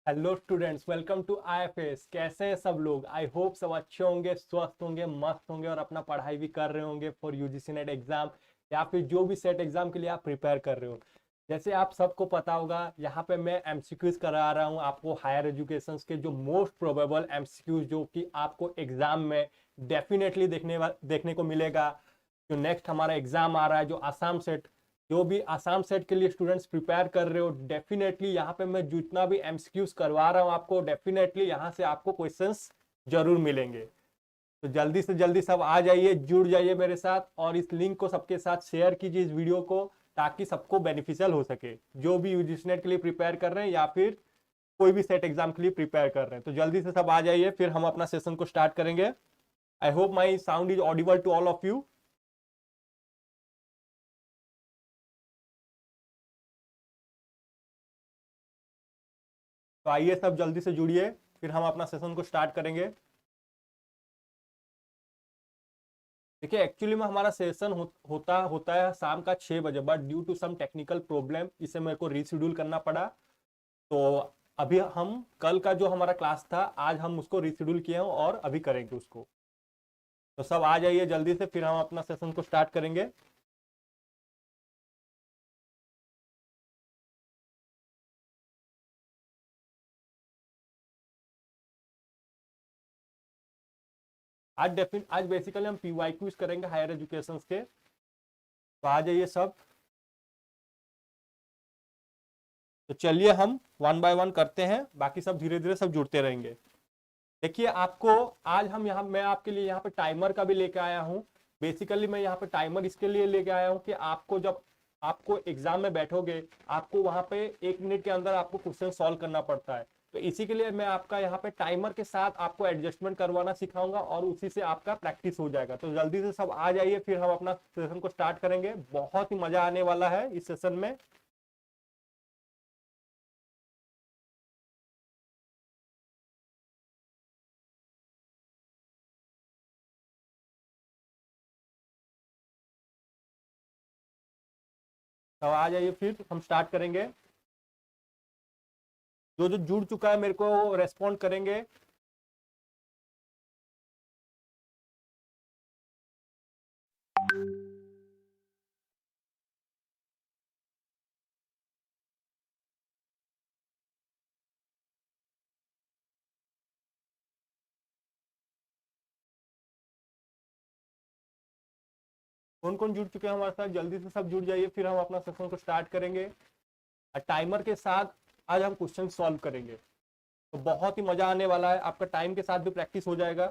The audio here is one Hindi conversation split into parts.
Hello students, welcome to IFS. कैसे हैं सब लोग? आई होप सब अच्छे होंगे, स्वस्थ होंगे, मस्त होंगे और अपना पढ़ाई भी कर रहे होंगे फॉर यूजीसी नेट एग्जाम या फिर जो भी सेट एग्जाम के लिए आप प्रिपेयर कर रहे हो। जैसे आप सबको पता होगा, यहाँ पे मैं एमसीक्यूज करा रहा हूँ आपको हायर एजुकेशन के जो मोस्ट प्रोबेबल एमसीक्यूज जो कि आपको एग्जाम में डेफिनेटली देखने को मिलेगा। जो नेक्स्ट हमारा एग्जाम आ रहा है, जो आसाम सेट, जो भी आसाम सेट के लिए स्टूडेंट्स प्रिपेयर कर रहे हो, डेफिनेटली यहाँ पे मैं जितना भी एमसीक्यूज करवा रहा हूँ आपको, डेफिनेटली यहाँ से आपको क्वेश्चंस जरूर मिलेंगे। तो जल्दी से जल्दी सब आ जाइए, जुड़ जाइए मेरे साथ और इस लिंक को सबके साथ शेयर कीजिए, इस वीडियो को, ताकि सबको बेनिफिशियल हो सके जो भी यूजीसी नेट के लिए प्रिपेयर कर रहे हैं या फिर कोई भी सेट एग्जाम के लिए प्रिपेयर कर रहे हैं। तो जल्दी से सब आ जाइए, फिर हम अपना सेशन को स्टार्ट करेंगे। I hope my sound is audible to all of you. तो आइए सब जल्दी से जुड़िए, फिर हम अपना सेशन को स्टार्ट करेंगे। देखिए, एक्चुअली में हमारा सेशन होता है शाम का 6 बजे, but due to some technical problem इसे मेरे को रीशेड्यूल करना पड़ा। तो अभी हम कल का जो हमारा क्लास था, आज हम उसको रीशेड्यूल किए हैं और अभी करेंगे उसको। तो सब आ जाइए जल्दी से, फिर हम अपना सेशन को स्टार्ट करेंगे। आज बेसिकली हम पीवाईक्यूज करेंगे हायर एजुकेशन के। तो आ जाइए सब। तो चलिए हम वन बाय वन करते हैं, बाकी सब धीरे धीरे सब जुड़ते रहेंगे। देखिए, आपको आज हम यहाँ मैं आपके लिए यहाँ पे टाइमर का भी लेके आया हूँ। बेसिकली मैं यहाँ पे टाइमर इसके लिए लेके आया हूँ कि आपको जब आपको एग्जाम में बैठोगे, आपको वहां पे 1 मिनट के अंदर आपको क्वेश्चन सॉल्व करना पड़ता है। तो इसी के लिए मैं आपका यहाँ पे टाइमर के साथ आपको एडजस्टमेंट करवाना सिखाऊंगा और उसी से आपका प्रैक्टिस हो जाएगा। तो जल्दी से सब आ जाइए, फिर हम अपना सेशन को स्टार्ट करेंगे। बहुत ही मजा आने वाला है इस सेशन में। तो आ जाइए, फिर हम स्टार्ट करेंगे। जो जो जुड़ चुका है मेरे को रेस्पॉन्ड करेंगे। कौन कौन जुड़ चुके हैं हमारे साथ, जल्दी से सब जुड़ जाइए, फिर हम अपना सेशन को स्टार्ट करेंगे। और टाइमर के साथ आज हम क्वेश्चन सॉल्व करेंगे। तो बहुत ही मजा आने वाला है, आपका टाइम के साथ भी प्रैक्टिस हो जाएगा।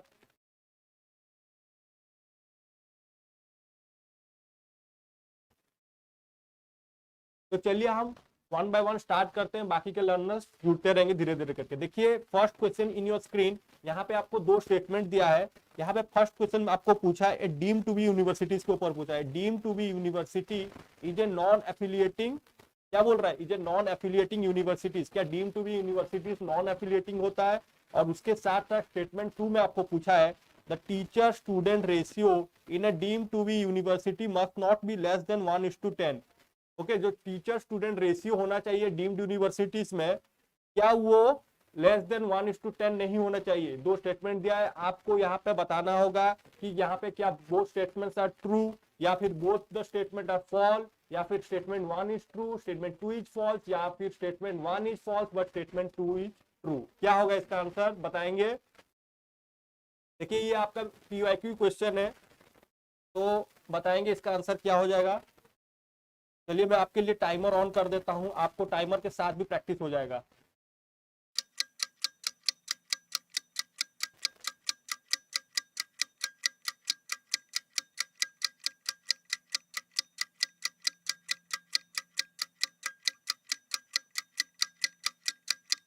तो चलिए हम वन बाय वन स्टार्ट करते हैं, बाकी के लर्नर्स जुड़ते रहेंगे धीरे धीरे करके। देखिए, first question in your screen, यहाँ पे आपको दो स्टेटमेंट दिया है। यहाँ पे फर्स्ट क्वेश्चन आपको पूछा है डीम टू बी यूनिवर्सिटीज के ऊपर पूछा है। Deem to be university is a non affiliating, क्या बोल रहा है, is a non affiliating universities. क्या deem to be universities non affiliating होता है? और उसके साथ साथ स्टेटमेंट 2 में आपको पूछा है the teacher student ratio in a deem to be university must not be less than 1:10। Okay, जो टीचर स्टूडेंट रेशियो होना चाहिए डीम्ड यूनिवर्सिटीज में, क्या वो लेस देन 1:10 नहीं होना चाहिए? दो स्टेटमेंट दिया है, आपको यहाँ पे बताना होगा कि यहाँ पे क्या बोथ स्टेटमेंट्स आर ट्रू या फिर both the statement are false, या फिर statement 1 is true, statement 2 is false, या फिर statement 1 is false but statement 2 is true. क्या होगा इसका आंसर, बताएंगे? देखिए, ये आपका पीवाईक्यू क्वेश्चन है, तो बताएंगे इसका आंसर क्या हो जाएगा। चलिए मैं आपके लिए टाइमर ऑन कर देता हूं, आपको टाइमर के साथ भी प्रैक्टिस हो जाएगा।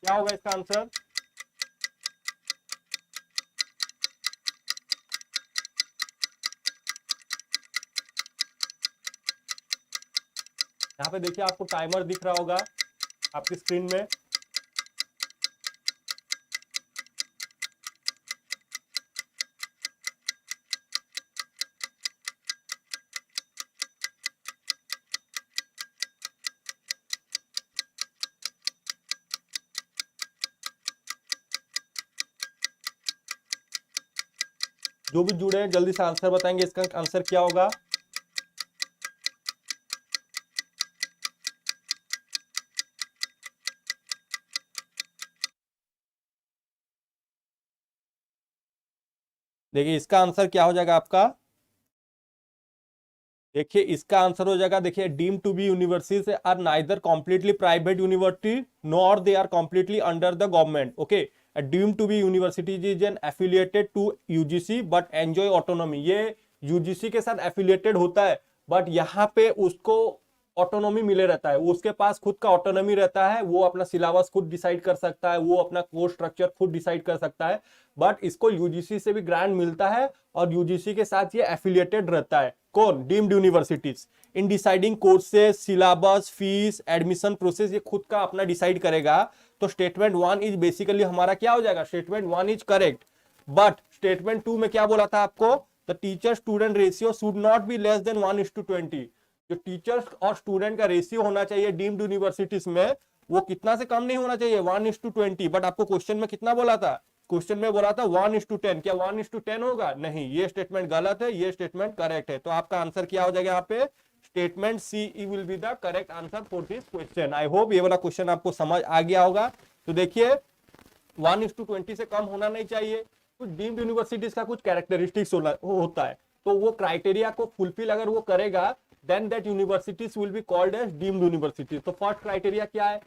क्या होगा इसका आंसर? यहाँ पे देखिए, आपको टाइमर दिख रहा होगा आपकी स्क्रीन में। जो भी जुड़े हैं जल्दी से आंसर बताएंगे, इसका आंसर क्या होगा। देखिए इसका आंसर क्या हो जाएगा आपका, देखिए इसका आंसर हो जाएगा, देखिए deem to be universities are neither completely private university nor they are completely under the government. Okay, deem to be universities is an affiliated to UGC but enjoy autonomy. ये यूजीसी के साथ एफिलिएटेड होता है बट यहाँ पे उसको ऑटोनॉमी मिले रहता है, उसके पास खुद का ऑटोनॉमी रहता है, वो अपना सिलेबस खुद डिसाइड कर सकता है, वो अपना कोर्स स्ट्रक्चर खुद डिसाइड कर सकता है। बट इसको यूजीसी से भी ग्रांट मिलता है और यूजीसी के साथ ये एफिलिएटेड रहता है। कौन? Deemed universities. In deciding courses, syllabus, fees, admission process ये खुद का अपना डिसाइड करेगा। तो स्टेटमेंट 1 इज बेसिकली हमारा क्या हो जाएगा, statement 1 is correct. But statement 2 में क्या बोला था आपको, the teacher student ratio should not be less then 1:20। जो टीचर्स और स्टूडेंट का रेशियो होना चाहिए डीम्ड यूनिवर्सिटीज में, वो कितना से कम नहीं होना चाहिए, 1:20। बट आपको क्वेश्चन में कितना बोला था, क्वेश्चन में बोला था 1:10। क्या 1:10 होगा? नहीं, ये स्टेटमेंट गलत है, ये स्टेटमेंट करेक्ट है। तो आपका आंसर क्या हो जाएगा यहाँ पे, statement C will be the correct answer for this question. I hope ये वाला क्वेश्चन आपको समझ आ गया होगा। तो देखिए 1:20 से कम होना नहीं चाहिए। कुछ डीम्ड यूनिवर्सिटीज का कुछ कैरेक्टरिस्टिक्स होता है, तो वो क्राइटेरिया को फुलफिल अगर वो करेगा then that universities will be called as deemed universities। तो फर्स्ट क्राइटेरिया क्या है,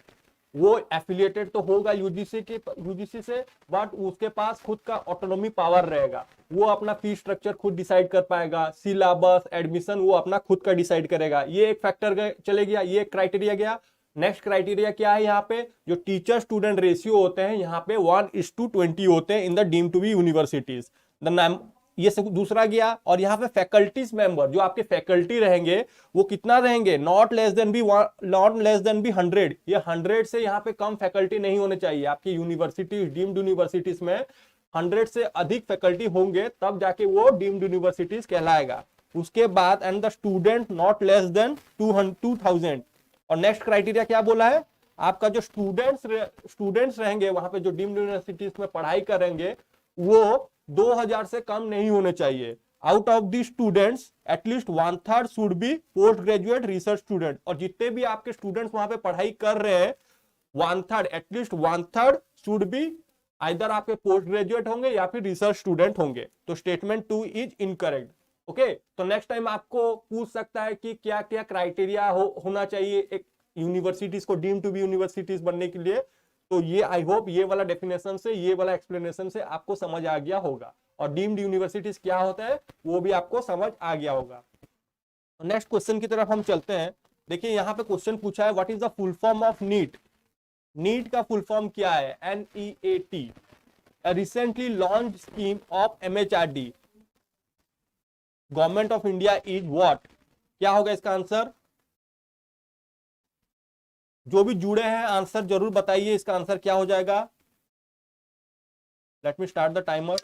वो एफिलिएटेड तो होगा यूजीसी से बट उसके पास खुद का ऑटोनॉमी पावर रहेगा, वो अपना फीस स्ट्रक्चर खुद डिसाइड कर पाएगा, सिलेबस, एडमिशन वो अपना खुद का डिसाइड करेगा। ये एक फैक्टर चले गया, ये एक क्राइटेरिया गया। नेक्स्ट क्राइटेरिया क्या है, यहाँ पे जो टीचर स्टूडेंट रेशियो होते हैं यहाँ पे 1:20 होते हैं in the deemed to be universities. ये सब दूसरा गया। और यहाँ पे फैकल्टीज मेंबर, जो आपके फैकल्टी रहेंगे वो कितना रहेंगे, नॉट लेस देन बी 100। ये 100 से यहाँ पे कम फैकल्टी नहीं होने चाहिए। आपकी यूनिवर्सिटी डीम्ड यूनिवर्सिटीज में 100 से अधिक फैकल्टी होंगे तब जाके वो डीम्ड यूनिवर्सिटीज कहलाएगा। उसके बाद and the student not less than 2000। और नेक्स्ट क्राइटेरिया क्या बोला है, आपका जो स्टूडेंट्स रहेंगे वहां पे जो डीम्ड यूनिवर्सिटीज में पढ़ाई करेंगे वो 2000 से कम नहीं होने चाहिए। Out of the students at least 1/3 should be post graduate research student. और जितने भी आपके स्टूडेंट्स वहां पे पढ़ाई कर रहे हैं 1/3 एटलीस्ट 1/3 शुड बी आइदर आपके पोस्ट ग्रेजुएट होंगे या फिर रिसर्च स्टूडेंट होंगे। तो स्टेटमेंट 2 इज इनकरेक्ट। ओके, तो नेक्स्ट टाइम आपको पूछ सकता है कि क्या क्या क्राइटेरिया होना चाहिए एक यूनिवर्सिटीज को डीम टू बी यूनिवर्सिटीज बनने के लिए। तो ये आई होप ये वाला डेफिनेशन से, ये वाला एक्सप्लेनेशन से आपको समझ आ गया होगा और डीम्ड यूनिवर्सिटीज क्या होता है वो भी आपको समझ आ गया होगा। नेक्स्ट क्वेश्चन की तरफ हम चलते हैं। देखिए यहाँ पे क्वेश्चन पूछा है what is the full form of NEAT. NEAT का फुल फॉर्म क्या है, NEAT, recently launch scheme of MHRD government of India is what. क्या होगा इसका आंसर, जो भी जुड़े हैं आंसर जरूर बताइए, इसका आंसर क्या हो जाएगा। Late me start the timer.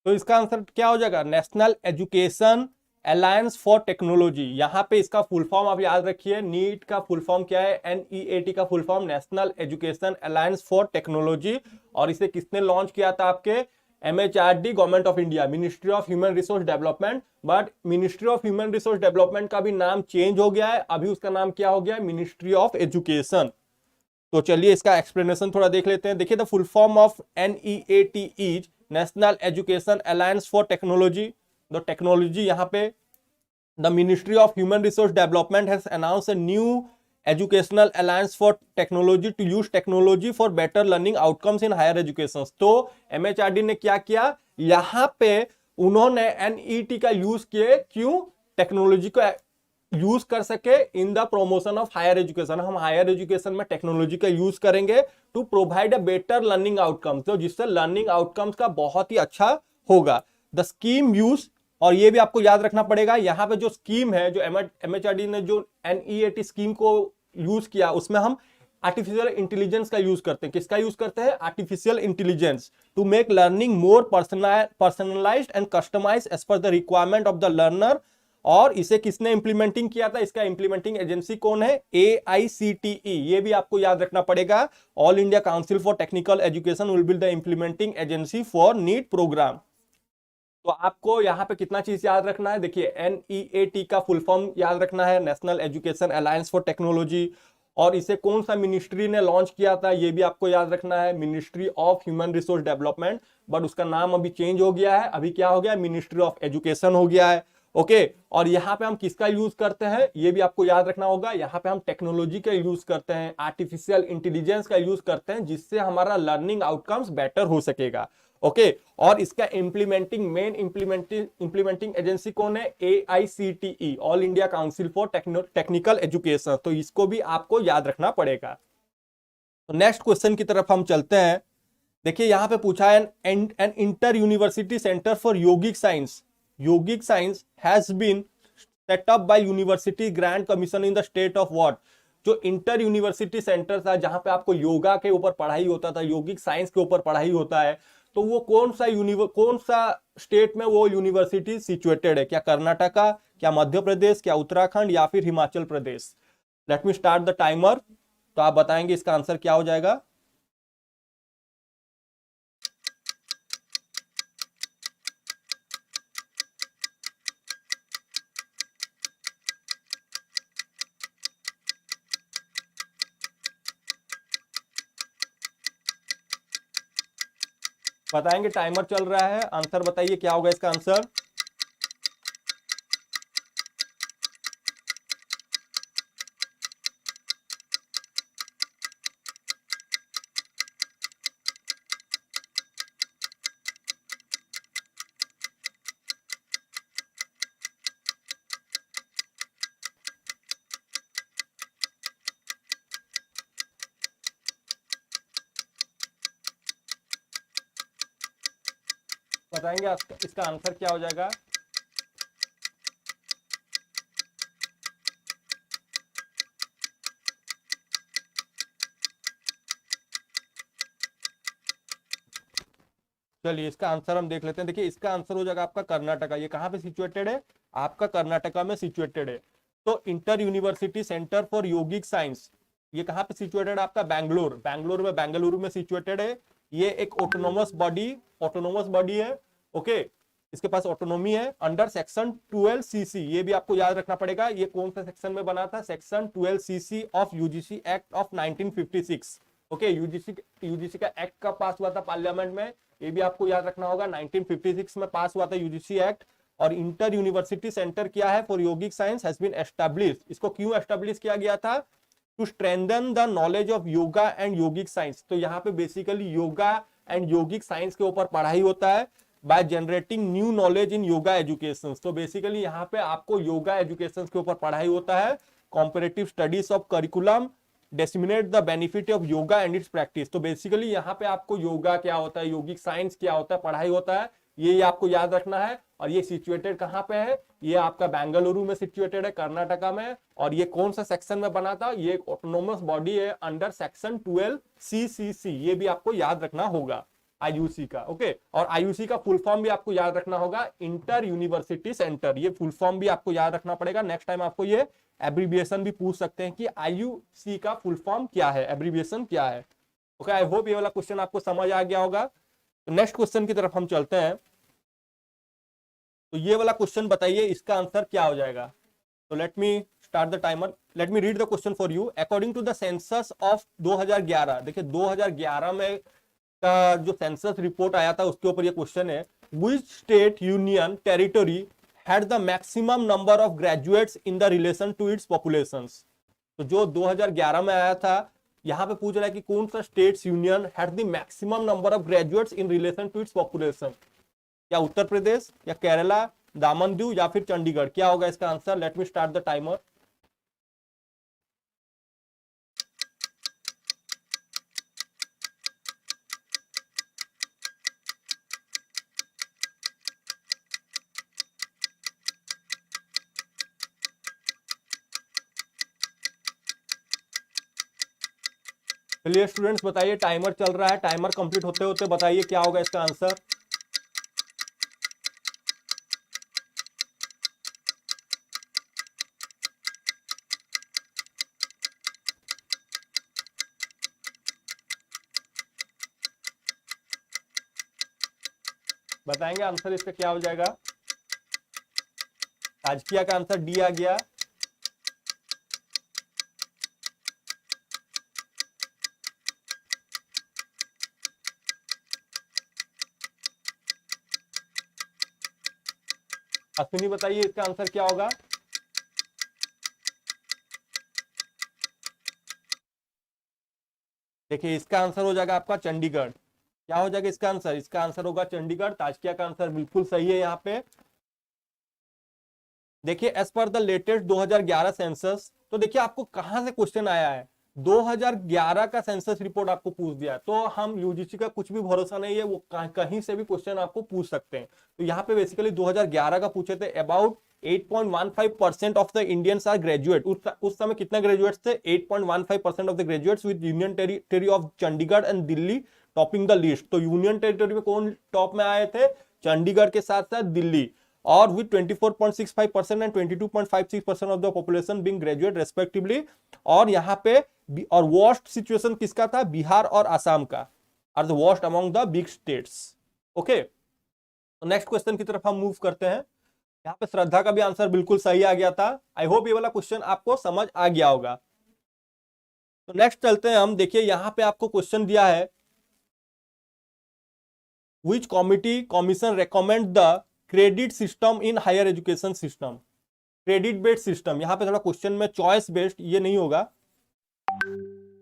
तो इसका आंसर क्या हो जाएगा, national education alliance for technology. यहाँ पे इसका फुल फॉर्म आप याद रखिए, नीट का फुल फॉर्म क्या है, NEAT का full form national education alliance for technology. और इसे किसने लॉन्च किया था, आपके MHRD government of India, ministry of human resource development. But ministry of human resource development का भी नाम चेंज हो गया है, अभी उसका नाम क्या हो गया है, मिनिस्ट्री ऑफ एजुकेशन। तो चलिए इसका एक्सप्लेनेशन थोड़ा देख लेते हैं। देखिए the full form of NEAT is national education alliance for technology, the technology यहाँ पे the ministry of human resource development has announce a new educational alliance for technology to use technology for better learning outcomes in higher education. तो एमएचआरडी ने क्या किया, यहाँ पे उन्होंने एनईटी का यूज किए, क्यों, टेक्नोलॉजी को यूज कर सके in the promotion of higher education. हम हायर एजुकेशन में टेक्नोलॉजी का यूज करेंगे to provide a better learning outcomes, तो जिससे लर्निंग आउटकम्स का बहुत ही अच्छा होगा। द स्कीम यूज, और ये भी आपको याद रखना पड़ेगा, यहाँ पे जो स्कीम है, जो एमएचआरडी ने जो एनईएटी स्कीम को यूज किया, उसमें हम आर्टिफिशियल इंटेलिजेंस का यूज करते हैं। किसका यूज करते हैं, artificial intelligence, to make learning more personalised and customised as per the requirement of the learner. और इसे किसने इंप्लीमेंटिंग किया था, इसका इंप्लीमेंटिंग एजेंसी कौन है, AICTE, ये भी आपको याद रखना पड़ेगा। All India Council for Technical Education will be the implementing agency for NEAT programme. तो आपको यहाँ पे कितना चीज याद रखना है, देखिए NEAT का फुल फॉर्म याद रखना है, national education alliance for technology, और इसे कौन सा मिनिस्ट्री ने लॉन्च किया था, ये भी आपको याद रखना है, ministry of human resource development, but उसका नाम अभी चेंज हो गया है, अभी क्या हो गया, मिनिस्ट्री ऑफ एजुकेशन हो गया है। ओके, और यहाँ पे हम किसका यूज करते हैं, ये भी आपको याद रखना होगा, यहाँ पे हम टेक्नोलॉजी का यूज करते हैं, आर्टिफिशियल इंटेलिजेंस का यूज करते हैं, जिससे हमारा लर्निंग आउटकम्स बेटर हो सकेगा। ओके, और इसका मेन इंप्लीमेंटिंग एजेंसी कौन है, AICTE, all India Council for Technical education, तो इसको भी आपको याद रखना पड़ेगा। तो नेक्स्ट क्वेश्चन की तरफ हम चलते हैं। देखिए यहाँ पे पूछा है, an inter university centre for yogic science, yogic science has been set up by university grant commission in the state of what. जो इंटर यूनिवर्सिटी सेंटर था, जहां पे आपको योगा के ऊपर पढ़ाई होता था, योगिक साइंस के ऊपर पढ़ाई होता है, तो वो कौन सा स्टेट में वो यूनिवर्सिटी सिचुएटेड है, क्या कर्नाटका, क्या मध्य प्रदेश, क्या उत्तराखंड, या फिर Himachal Pradesh. Let me start the timer. तो आप बताएंगे इसका आंसर क्या हो जाएगा। बताएंगे, टाइमर चल रहा है, आंसर बताइए क्या होगा इसका आंसर। बताएंगे इसका आंसर क्या हो जाएगा। चलिए इसका आंसर हम देख लेते हैं। देखिए इसका आंसर हो जाएगा आपका कर्नाटका। ये कहाँ पे सिचुएटेड है, आपका कर्नाटका में सिचुएटेड है। तो inter university centre for yogic science, ये कहाँ पे सिचुएटेड है, आपका बेंगलुरु में सिचुएटेड है। ये एक ऑटोनोमस बॉडी है। ओके, इसके पास ऑटोनोमी है अंडर सेक्शन 12cc, ये भी आपको याद रखना पड़ेगा। ये कौन सा सेक्शन में बना था, section 12cc of UGC act of 1956। Okay, UGC का एक्ट कब पास हुआ था पार्लियामेंट में, ये भी आपको याद रखना होगा, 1956 में पास हुआ था यूजीसी एक्ट। और इंटर यूनिवर्सिटी सेंटर क्या है, for yogic science has been established. इसको क्यों एस्टैब्लिश किया गया था, to strengthen the knowledge of yoga and yogic science. तो यहाँ पे basically yoga and yogic science के ऊपर पढ़ाई होता है, by generating new knowledge in yoga education. तो बेसिकली यहाँ पे आपको योगा एजुकेशन के ऊपर पढ़ाई होता है, comparative studies of curriculum disseminate the benefit of yoga and it's practice. तो बेसिकली यहाँ पे आपको योगा क्या होता है, योगिक साइंस क्या होता है, पढ़ाई होता है, ये आपको याद रखना है। और ये सिचुएटेड कहाँ पे है, ये आपका बेंगलुरु में सिचुएटेड है, कर्नाटका में। और ये कौन सा सेक्शन में बना था, ये एक ऑटोनोमस बॉडी है अंडर सेक्शन 12cc, ये भी आपको याद रखना होगा, आईयूसी का। ओके, और आईयूसी का फुल फॉर्म भी आपको याद रखना होगा, इंटर यूनिवर्सिटी सेंटर। ये फुल फॉर्म भी आपको याद रखना पड़ेगा। नेक्स्ट टाइम आपको ये एब्रीविएशन भी पूछ सकते हैं कि आईयूसी का फुल फॉर्म क्या है, एब्रीविएशन क्या है। ओके, आई होप ये वाला क्वेश्चन आपको समझ आ गया होगा। तो नेक्स्ट क्वेश्चन की तरफ हम चलते हैं। तो ये वाला क्वेश्चन बताइए इसका आंसर क्या हो जाएगा। तो let me start the timer, let me read the question for you. According to the census of 2011, देखिए 2011 में का जो सेंसस रिपोर्ट आया था उसके ऊपर ये क्वेश्चन है, which state union territory had the maximum number of graduates in the relation to its populations. तो जो 2011 में आया था, यहाँ पे पूछ रहा है कि कौन सा states union had the maximum number of graduates in relation to its population. क्या उत्तर प्रदेश या केरला, दामन दीव या फिर चंडीगढ़? क्या होगा इसका answer? Late me start the timer. चलिए स्टूडेंट्स बताइए, टाइमर चल रहा है, टाइमर कंप्लीट होते होते बताइए क्या होगा इसका आंसर। बताएंगे आंसर इसका क्या हो जाएगा? ताजकिया का आंसर डी आ गया। अश्विनी बताइए इसका आंसर क्या होगा? देखिए इसका आंसर हो जाएगा आपका चंडीगढ़। क्या हो जाएगा इसका आंसर? इसका आंसर होगा चंडीगढ़। ताजकिया का आंसर बिल्कुल सही है यहाँ पे। देखिए as per the latest 2011 census, तो देखिए आपको कहां से क्वेश्चन आया है, 2011 का सेंसस रिपोर्ट आपको पूछ दिया, तो हम यूजीसी का कुछ भी भरोसा नहीं है, वो कहीं से भी क्वेश्चन आपको पूछ सकते हैं। तो यहाँ पे बेसिकली 2011 का पूछे थे, about 8.15% of the Indians are graduate. उस समय कितने ग्रेजुएट्स थे? 8.15% of the graduates with union territory of Chandigarh and Delhi topping the list. तो यूनियन टेरिटरी में कौन टॉप में आए थे? चंडीगढ़ के साथ साथ दिल्ली, और with 24.65% and 22.56% of the population being graduate respectively। और यहाँ पे और worst situation किसका था? बिहार और असम का, are the worst among the big states। Okay, तो नेक्स्ट क्वेश्चन की तरफ हम मूव करते हैं। यहाँ पे श्रद्धा का भी आंसर बिल्कुल सही आ गया था। आई होप ये वाला क्वेश्चन आपको समझ आ गया होगा। तो नेक्स्ट चलते हैं हम। देखिए यहाँ पे आपको क्वेश्चन दिया है, which committee commission recommend the credit system in higher education system. Credit based system, यहां पे थोड़ा क्वेश्चन में चॉइस बेस्ड ये नहीं होगा।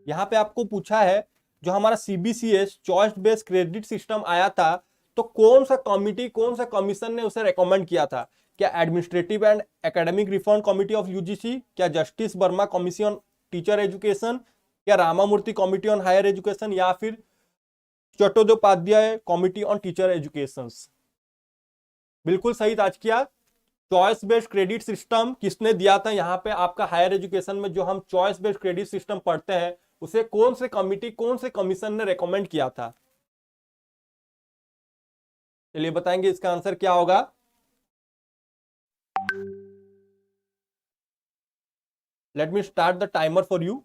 यहां पे आपको पूछा है जो हमारा CBCS choice based credit system आया था, तो कौन सा कमिटी, कौन सा कमीशन ने उसे रेकमेंड किया था? क्या administrative and academic reform committee of UGC, क्या justice Verma commission on teacher education, क्या Ramamurthi committee on higher education, या फिर Chattopadhyay committee on teacher education? बिल्कुल सही Tazkiya. Choice based credit system किसने दिया था? यहाँ पे आपका हायर एजुकेशन में जो हम चॉइस बेस्ड क्रेडिट सिस्टम पढ़ते हैं, उसे कौन से कमिटी, कौन से कमीशन ने रेकमेंड किया था? चलिए बताएंगे इसका आंसर क्या होगा। Late me start the timer for you.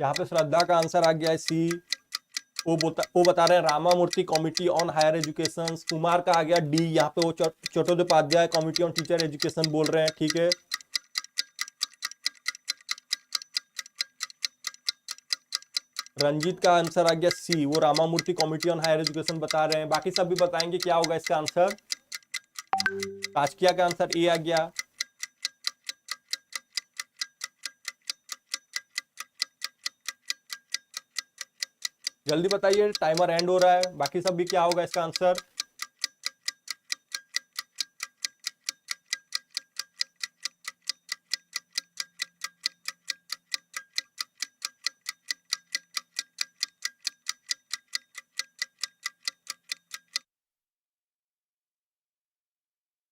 यहाँ पे श्रद्धा का आंसर आ गया है सी। वो बता रहे हैं Ramamurti committee on higher education. Kumar का आ गया डी, यहाँ पे वो Chattopadhyay committee on teacher education बोल रहे हैं। ठीक है, रंजीत का आंसर आ गया सी, वो Ramamurti committee on higher education बता रहे हैं। बाकी सब भी बताएंगे क्या होगा इसका आंसर। ताजकिया का आंसर ए आ गया। जल्दी बताइए, टाइमर एंड हो रहा है। बाकी सब भी क्या होगा इसका आंसर।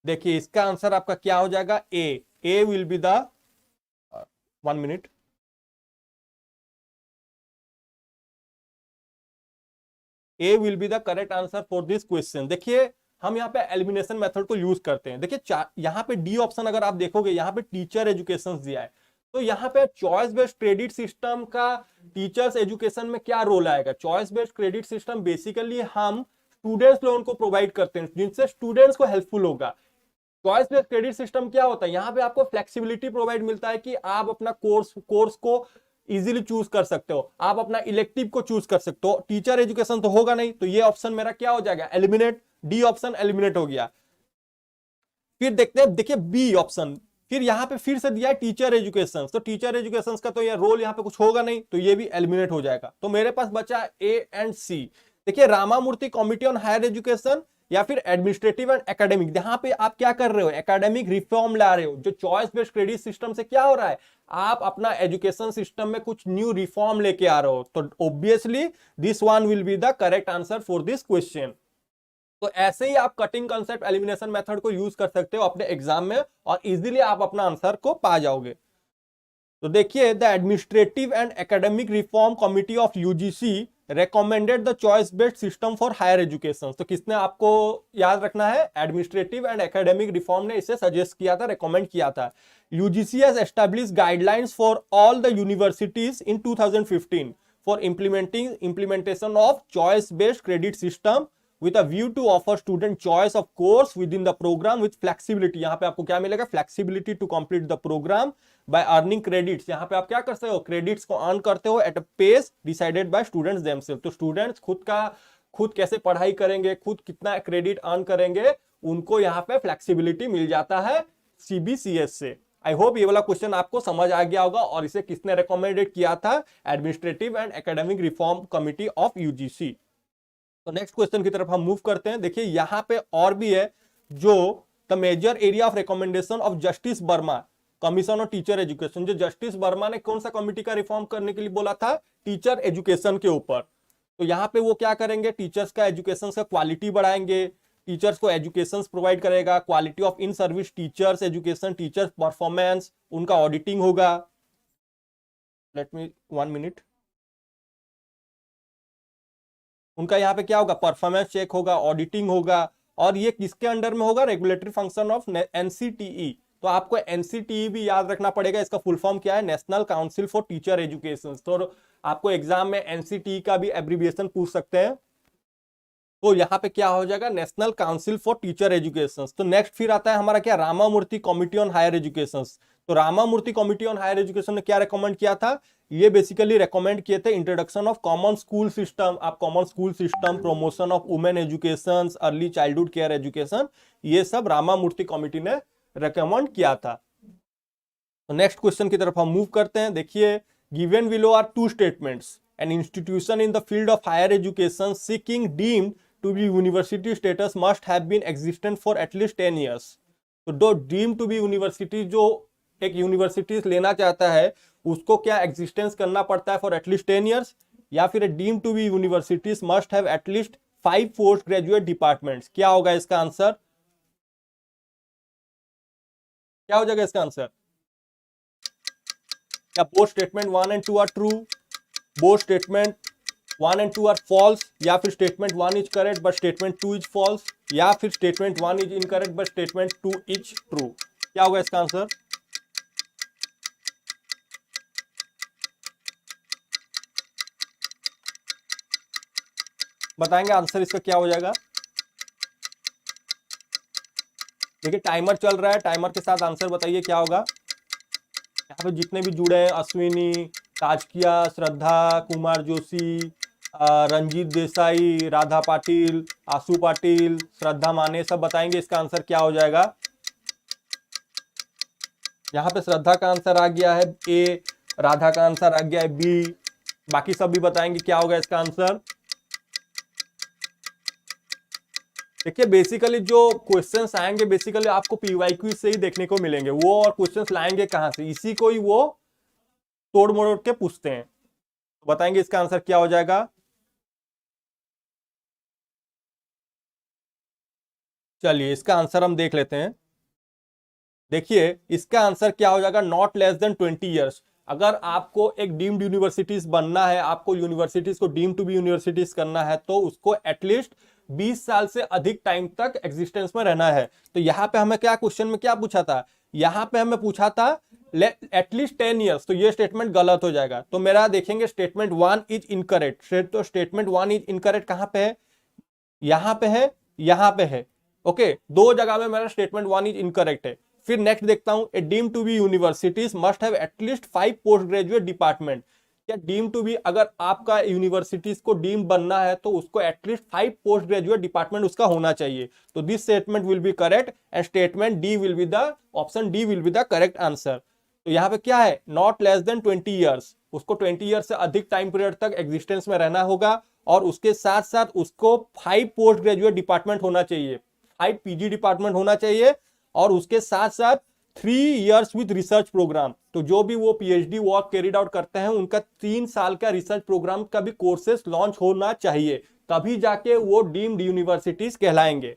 देखिए इसका आंसर आपका क्या हो जाएगा? A will be the 1 minute. A will be the correct answer for this question. देखिए हम यहाँ पे एलिमिनेशन मेथड को यूज करते हैं। देखिए यहाँ पे डी ऑप्शन अगर आप देखोगे, यहाँ पे टीचर एजुकेशन दिया है, तो यहाँ पे चॉइस बेस्ड क्रेडिट सिस्टम का टीचर्स एजुकेशन में क्या रोल आएगा? Choice based credit system basically हम स्टूडेंट्स लोन को प्रोवाइड करते हैं जिनसे स्टूडेंट्स को हेल्पफुल होगा। चॉइस बेस्ड क्रेडिट सिस्टम क्या होता है, यहाँ पे आपको फ्लेक्सिबिलिटी प्रोवाइड मिलता है कि आप अपना कोर्स को इजीली चूज कर सकते हो, आप अपना इलेक्टिव को चूज कर सकते हो। टीचर एजुकेशन तो होगा नहीं, तो ये ऑप्शन मेरा क्या हो जाएगा, एलिमिनेट, डी ऑप्शन एलिमिनेट हो गया। फिर देखते हैं, देखिए बी ऑप्शन, फिर यहाँ पे फिर से दिया है टीचर एजुकेशन, तो टीचर एजुकेशन का तो ये रोल यहाँ पे कुछ होगा नहीं, तो ये भी एलिमिनेट हो जाएगा। तो मेरे पास बचा ए एंड सी। देखिए Ramamurti committee on higher education या फिर एडमिनिस्ट्रेटिव एंड एकेडमिक, यहाँ पे आप क्या कर रहे हो, एकेडमिक रिफॉर्म ला रहे हो। जो चॉइस बेस्ड क्रेडिट सिस्टम से क्या हो रहा है, आप अपना एजुकेशन सिस्टम में कुछ न्यू रिफॉर्म लेके आ रहे हो, तो obviously this one will be the correct answer for this question. तो ऐसे ही आप कटिंग कंसेप्ट एलिमिनेशन मेथड को यूज कर सकते हो अपने एग्जाम में और इजीली आप अपना आंसर को पा जाओगे। तो देखिए, the administrative and academic reform committee of UGC recommended the choice based system for higher education. तो किसने आपको याद रखना है, एडमिनिस्ट्रेटिव एंड एकेडमिक रिफॉर्म ने इसे सजेस्ट किया था, रेकमेंड किया था। UGC has established guidelines for all the universities in 2015 for implementation of choice based credit system with a view to offer student choice of course within the program with flexibility। यहाँ पे आपको क्या मिलेगा, flexibility to complete the program by earning credits। यहाँ पे आप क्या कर सकते हो, क्रेडिट्स को अर्न करते हो at a pace decided by students themselves। तो स्टूडेंट्स खुद कैसे पढ़ाई करेंगे, खुद कितना क्रेडिट अर्न करेंगे, उनको यहाँ पे फ्लेक्सिबिलिटी मिल जाता है सीबीसीएस से। आई होप ये वाला क्वेश्चन आपको समझ आ गया होगा, और इसे किसने रिकमेंडेड किया था, administrative and academic reform committee of UGC. तो नेक्स्ट क्वेश्चन की तरफ हम मूव करते हैं। देखिए यहाँ पे और भी है, जो the major area of recommendation of justice Verma commission on teacher education. जो जस्टिस वर्मा ने कौन सा कमिटी का रिफॉर्म करने के लिए बोला था, टीचर एजुकेशन के ऊपर। तो यहाँ पे वो क्या करेंगे, टीचर्स का एजुकेशन का क्वालिटी बढ़ाएंगे, टीचर्स को एजुकेशन प्रोवाइड करेगा, quality of in service teachers education, teachers performance, उनका ऑडिटिंग होगा। Let me 1 minute. उनका यहाँ पे क्या होगा, परफॉर्मेंस चेक होगा, ऑडिटिंग होगा, और ये किसके अंडर में होगा, रेगुलेटरी फंक्शन ऑफ एनसीटीई। तो आपको एनसीटीई भी याद रखना पड़ेगा, इसका फुल फॉर्म क्या है, national council for teacher education. तो आपको एग्जाम में एनसीटीई का भी एब्रीविएशन पूछ सकते हैं। तो यहाँ पे क्या हो जाएगा, national council for teacher education. तो नेक्स्ट फिर आता है हमारा क्या, Ramamurthi committee on higher education. तो Ramamurthi committee on higher education ने क्या रेकमेंड किया था, ये बेसिकली रेकमेंड किए थे introduction of common school system. आप common school system, promotion of women education, early childhood care education, ये सब रामामूर्ति कमिटी ने रेकमेंड किया था। तो नेक्स्ट क्वेश्चन की तरफ हम मूव करते हैं। देखिए, given below are 2 statements, an institution in the field of higher education seeking deemed to be university status must have been existent for at least 10 years। तो दो डीम टू बी यूनिवर्सिटी, जो एक यूनिवर्सिटी लेना चाहता है, उसको क्या एग्जिस्टेंस करना पड़ता है फॉर एटलीस्ट 10 years, या फिर deem to be universities must have at least 5 post graduate departments. क्या होगा इसका आंसर, क्या हो जाएगा इसका आंसर, क्या both statement 1 and 2 are true, both statement 1 and 2 are false, या फिर statement 1 is correct but statement 2 is false, या फिर statement 1 is incorrect but statement 2 is true. क्या होगा इसका आंसर, बताएंगे आंसर इसका क्या हो जाएगा। देखिए टाइमर चल रहा है, टाइमर के साथ आंसर बताइए क्या होगा। यहाँ पे जितने भी जुड़े हैं, अश्विनी, ताजकिया, श्रद्धा, कुमार जोशी, रंजीत देसाई, राधा पाटिल, आशु पाटिल, श्रद्धा माने, सब बताएंगे इसका आंसर क्या हो जाएगा। यहाँ पे श्रद्धा का आंसर आ गया है ए, राधा का आंसर आ गया है बी, बाकी सब भी बताएंगे क्या होगा इसका आंसर। देखिए बेसिकली जो क्वेश्चंस आएंगे, बेसिकली आपको पीवाईक्यू से ही देखने को मिलेंगे, वो और क्वेश्चंस लाएंगे कहां से, इसी को ही वो तोड़ मोड़ के पूछते हैं। तो बताएंगे इसका आंसर क्या हो जाएगा। चलिए इसका आंसर हम देख लेते हैं। देखिए इसका आंसर क्या हो जाएगा, नॉट लेस देन 20 ईयर्स। अगर आपको एक डीम्ड यूनिवर्सिटीज बनना है, आपको यूनिवर्सिटीज को डीम टू बी यूनिवर्सिटीज करना है, तो उसको एटलीस्ट 20 साल से अधिक टाइम तक एग्जिस्टेंस में रहना है। तो यहाँ पे हमें क्या क्वेश्चन में क्या पूछा था, यहाँ पे हमें पूछा था एटलीस्ट 10 ईयर्स, तो ये स्टेटमेंट गलत हो जाएगा। तो मेरा देखेंगे स्टेटमेंट 1 इज इनकरेक्ट। तो स्टेटमेंट 1 इज इनकरेक्ट कहाँ पे है, यहां पे है, यहां पे है। ओके, दो जगह में मेरा स्टेटमेंट 1 इज इनकरेक्ट है। फिर नेक्स्ट देखता हूं, A deem to be universities must have at least 5 post graduate department. क्या डीम टू बी, अगर आपका यूनिवर्सिटीज को डीम बनना है तो उसको एटलीस्ट 5 पोस्ट ग्रेजुएट डिपार्टमेंट उसका होना चाहिए। तो this statement will be correct and statement D will be the, option D will be the correct answer. तो यहाँ पे क्या है, नॉट लेस देन 20 ईयर्स, उसको 20 ईयर्स से अधिक टाइम पीरियड तक एग्जिस्टेंस में रहना होगा, और उसके साथ साथ उसको 5 पोस्ट ग्रेजुएट डिपार्टमेंट होना चाहिए, 5 पीजी डिपार्टमेंट होना चाहिए, और उसके साथ साथ 3 इयर्स विद रिसर्च प्रोग्राम। तो जो भी वो पीएचडी वर्क कैरिड आउट करते हैं उनका 3 साल का रिसर्च प्रोग्राम का भी कोर्सेस लॉन्च होना चाहिए, तभी जाके वो डीम्ड यूनिवर्सिटीज कहलाएंगे।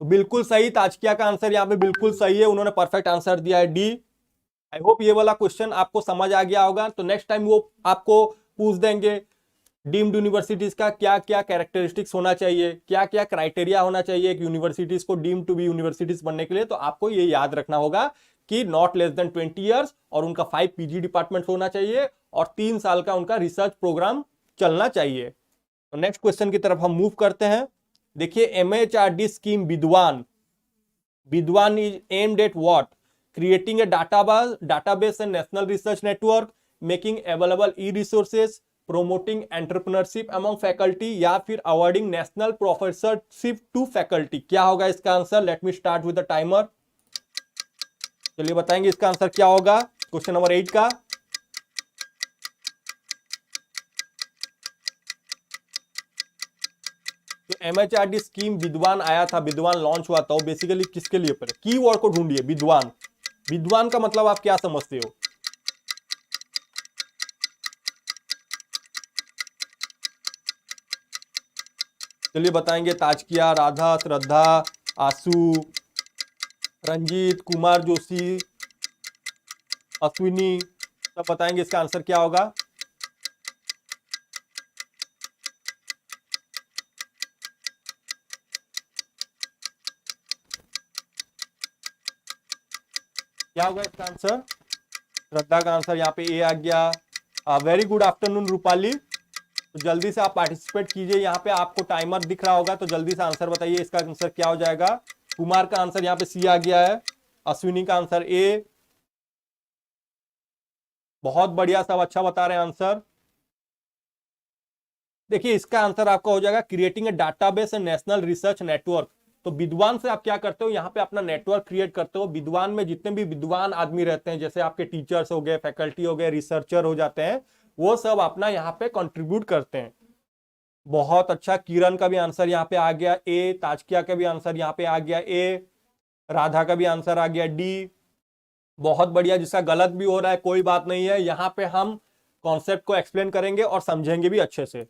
तो बिल्कुल सही, ताजकिया का आंसर यहाँ पे बिल्कुल सही है, उन्होंने परफेक्ट आंसर दिया है डी। आई होप ये वाला क्वेश्चन आपको समझ आ गया होगा। तो नेक्स्ट टाइम वो आपको पूछ देंगे डीम्ड यूनिवर्सिटीज का क्या क्या कैरेक्टरिस्टिक्स होना चाहिए, क्या क्या क्राइटेरिया होना चाहिए एक यूनिवर्सिटीज को डीम्ड टू बी यूनिवर्सिटीज बनने के लिए। तो आपको ये याद रखना होगा कि नॉट लेस देन 20 ईयर्स, और उनका 5 पीजी डिपार्टमेंट होना चाहिए, और 3 साल का उनका रिसर्च प्रोग्राम चलना चाहिए। तो नेक्स्ट क्वेश्चन की तरफ हम मूव करते हैं। देखिए, एमएचआरडी स्कीम विद्वान, विद्वान is aimed at what, creating a database and national research network, making available e-resources, promoting entrepreneurship among faculty, या फिर awarding national professorship to faculty। क्या होगा इसका answer? Late me start with the timer. चलिए बताएंगे इसका आंसर क्या होगा क्वेश्चन नंबर 8 का। तो एमएचआरडी स्कीम विद्वान आया था, विद्वान लॉन्च हुआ था, वो बेसिकली किसके लिए पर, की वर्ड को ढूंढिए, विद्वान। विद्वान का मतलब आप क्या समझते हो? चलिए बताएंगे, ताजकिया, राधा, श्रद्धा, आशु, रंजीत, कुमार जोशी, अश्विनी, सब बताएंगे इसका आंसर क्या होगा। क्या होगा इसका आंसर? श्रद्धा का आंसर यहाँ पे ए आ गया। Very good afternoon Rupali. तो जल्दी से आप पार्टिसिपेट कीजिए, यहाँ पे आपको टाइमर दिख रहा होगा, तो जल्दी से आंसर बताइए इसका आंसर क्या हो जाएगा। कुमार का आंसर यहाँ पे सी आ गया है, अश्विनी का आंसर ए। बहुत बढ़िया, सब अच्छा बता रहे हैं आंसर। देखिए इसका आंसर आपका हो जाएगा creating a database and national research network. तो विद्वान से आप क्या करते हो, यहाँ पे अपना नेटवर्क क्रिएट करते हो। विद्वान में जितने भी विद्वान आदमी रहते हैं, जैसे आपके टीचर्स हो गए, फैकल्टी हो गए, रिसर्चर हो जाते हैं, वो सब अपना यहाँ पे कंट्रीब्यूट करते हैं। बहुत अच्छा, किरण का भी आंसर यहाँ पे आ गया ए, ताजकिया का भी आंसर यहाँ पे आ गया ए, राधा का भी आंसर आ गया डी। बहुत बढ़िया, जिसका गलत भी हो रहा है कोई बात नहीं है, यहाँ पे हम कॉन्सेप्ट को एक्सप्लेन करेंगे और समझेंगे भी अच्छे से।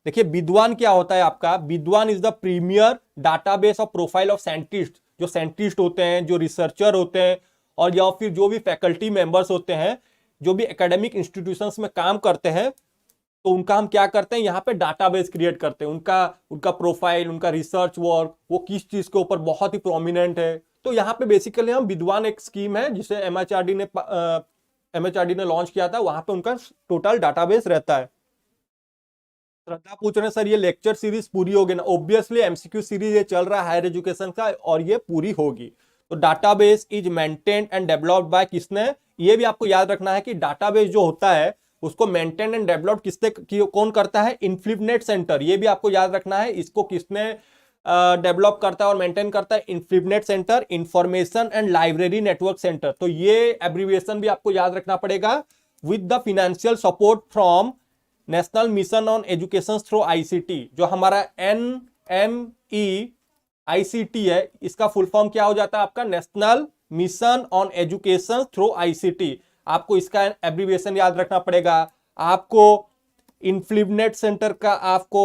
देखिए विद्वान क्या होता है आपका, Vidwan is the premier database of profile of scientist. जो साइंटिस्ट होते हैं, जो रिसर्चर होते हैं, और या फिर जो भी फैकल्टी मेंबर्स होते हैं, जो भी एकेडमिक इंस्टीट्यूशंस में काम करते हैं, तो उनका हम क्या करते हैं, यहाँ पे डाटाबेस क्रिएट करते हैं। उनका प्रोफाइल, उनका रिसर्च वर्क, वो किस चीज के ऊपर बहुत ही प्रोमिनेंट है। तो यहाँ पे बेसिकली हम विद्वान एक स्कीम है जिसे एमएचआरडी ने लॉन्च किया था, वहां पे उनका टोटल डाटाबेस रहता है। श्रद्धा पूछ रहे हैं सर ये लेक्चर सीरीज पूरी होगी ना? ऑब्वियसली एमसीक्यू सीरीज ये चल रहा है हायर एजुकेशन का, और ये पूरी होगी। तो database is maintained and developed by किसने, ये भी आपको याद रखना है कि डाटाबेस जो होता है उसको मेंटेन एंड डेवलप किसने कौन करता है, इन्फ्लिपनेट सेंटर। ये भी आपको याद रखना है, इसको किसने डेवलप करता है और मेंटेन करता है, INFLIBNET centre, information and library network centre. तो ये एब्रीविएशन भी आपको याद रखना पड़ेगा। With the financial support from national mission on education through ICT. जो हमारा NME आईसीटी है, इसका फुल फॉर्म क्या हो जाता है आपका, national mission on education through ICT. आपको इसका एब्रीविएशन याद रखना पड़ेगा। आपको इन्फ्लिपनेट सेंटर का आपको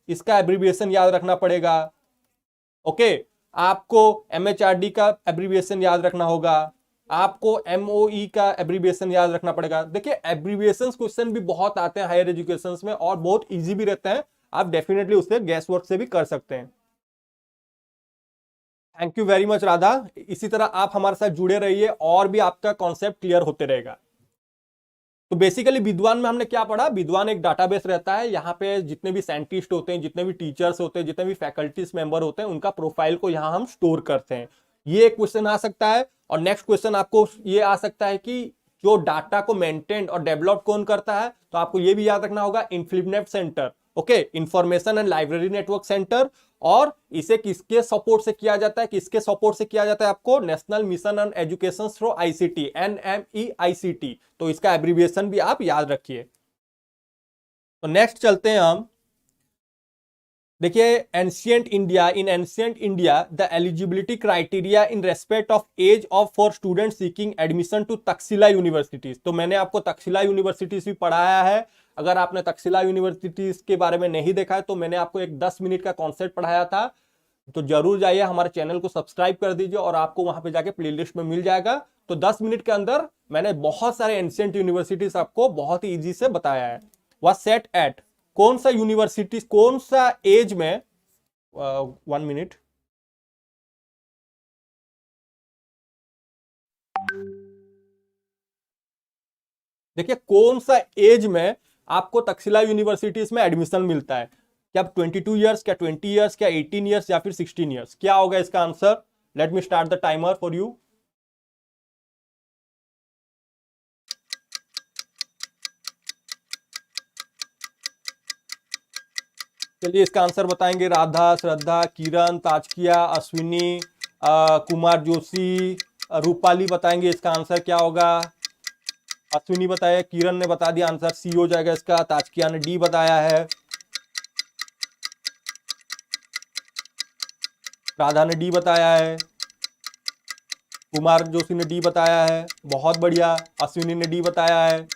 इसका एब्रीविएशन याद रखना पड़ेगा। ओके, आपको एमएचआरडी का एब्रीविएशन याद रखना होगा, आपको एमओई का एब्रीविएशन याद रखना पड़ेगा। देखिए एब्रीविएशन क्वेश्चन भी बहुत आते हैं हायर एजुकेशन में, और बहुत इजी भी रहते हैं, आप डेफिनेटली उससे गैस वर्क से भी कर सकते हैं। Thank you very much Radha. इसी तरह आप हमारे साथ जुड़े रहिए और भी आपका कॉन्सेप्ट क्लियर होते रहेगा। तो बेसिकली विद्वान में हमने क्या पढ़ा, विद्वान एक डाटाबेस रहता है, यहाँ पे जितने भी साइंटिस्ट होते हैं, जितने भी टीचर्स होते हैं, जितने भी फैकल्टीज मेंबर होते हैं, उनका प्रोफाइल को यहाँ हम स्टोर करते हैं। ये एक क्वेश्चन आ सकता है। और नेक्स्ट क्वेश्चन आपको ये आ सकता है कि जो डाटा को मेंटेन और डेवलप कौन करता है, तो आपको ये भी याद रखना होगा infinite centre, okay, information and library network centre. और इसे किसके सपोर्ट से किया जाता है, किसके सपोर्ट से किया जाता है, आपको national mission on education through ICT, NMEICT, तो इसका एब्रिविएशन भी आप याद रखिए। तो नेक्स्ट चलते हैं हम, देखिए ancient India, in ancient India the eligibility criteria in respect of age of for student seeking admission to Takshashila universities. तो मैंने आपको तक्षशिला यूनिवर्सिटीज भी पढ़ाया है। अगर आपने तक्षशिला यूनिवर्सिटीज के बारे में नहीं देखा है तो मैंने आपको एक 10 मिनट का कॉन्सेप्ट पढ़ाया था, तो जरूर जाइए हमारे चैनल को सब्सक्राइब कर दीजिए और आपको वहां पे जाके प्लेलिस्ट में मिल जाएगा। तो 10 मिनट के अंदर मैंने बहुत सारे एंशियंट यूनिवर्सिटीज आपको बहुत ही इजी से बताया है। वह सेट एट, कौन सा यूनिवर्सिटी कौन सा एज में, 1 मिनट, देखिए कौन सा एज में आपको तक्षशिला यूनिवर्सिटीज में एडमिशन मिलता है, क्या 22 ईयर्स, क्या 20 ईयर्स, क्या 18 ईयर्स या फिर 16 ईयर्स, क्या होगा इसका answer? Late me start the timer for you. चलिए इसका आंसर बताएंगे राधा, श्रद्धा, किरण, ताजकिया, अश्विनी, कुमार जोशी, रूपाली बताएंगे इसका आंसर क्या होगा। अश्विनी बताया, किरण ने बता दिया, आंसर सी हो जाएगा इसका। ताजकिया ने डी बताया है, राधा ने डी बताया है, कुमार जोशी ने डी बताया है, बहुत बढ़िया। अश्विनी ने डी बताया है,